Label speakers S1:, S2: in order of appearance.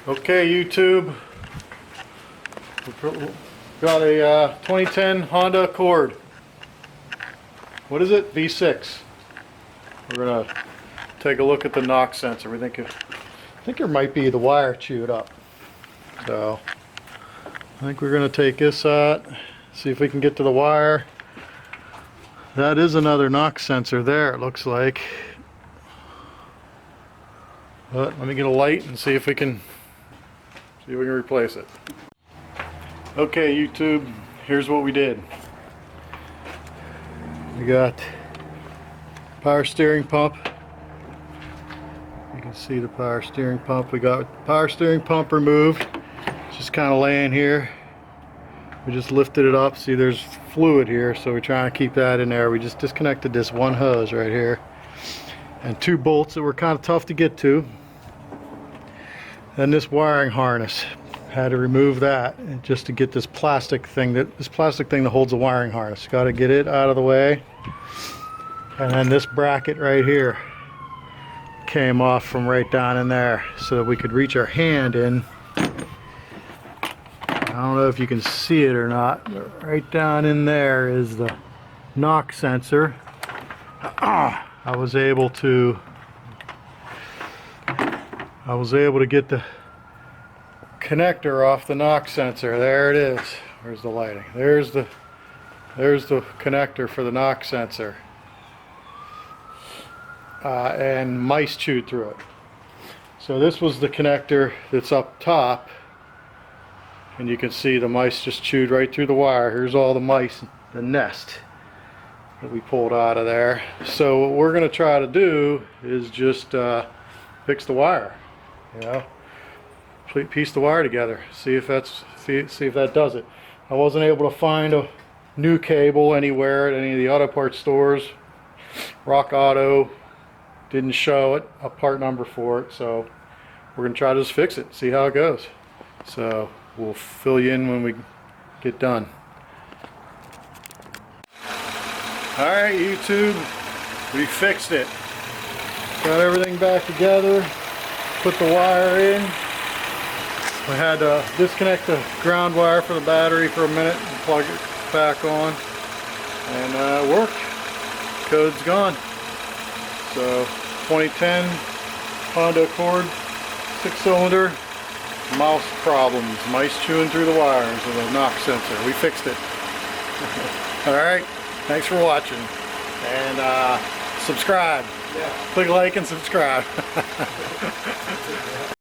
S1: Okay, YouTube, we've got a 2010 Honda Accord. What is it? V6. We're gonna take a look at the knock sensor. I think there might be the wire chewed up. So I think we're gonna take this out, see if we can get to the wire. That is another knock sensor there, it looks like. But let me get a light and see if we can replace it. Okay, YouTube, here's what we did. We got power steering pump. You can see the power steering pump. We got the power steering pump removed. It's just kind of laying here. We just lifted it up. See, there's fluid here, so we're trying to keep that in there. We just disconnected this one hose right here and two bolts that were kind of tough to get to. Then this wiring harness, had to remove that just to get this plastic thing that holds the wiring harness. Got to get it out of the way. And then this bracket right here came off from right down in there so that we could reach our hand in. I don't know if you can see it or not, but right down in there is the knock sensor. I was able to get the connector off the knock sensor. There it is. Where's the lighting? There's the connector for the knock sensor. And mice chewed through it. So this was the connector that's up top, and you can see the mice just chewed right through the wire. Here's all the mice, the nest that we pulled out of there. So what we're going to try to do is just fix the wire. You know, piece the wire together, see if that does it. I wasn't able to find a new cable anywhere at any of the auto parts stores. Rock Auto didn't show it, a part number for it, so we're gonna try to just fix it, see how it goes. So we'll fill you in when we get done. Alright, YouTube, we fixed it. Got everything back together. Put the wire in. We had to disconnect the ground wire for the battery for a minute and plug it back on, and it worked. Code's gone. So 2010 Honda Accord, 6-cylinder, mouse problems, mice chewing through the wires with a knock sensor. We fixed it. Alright, thanks for watching, and subscribe. Yeah. Click like and subscribe.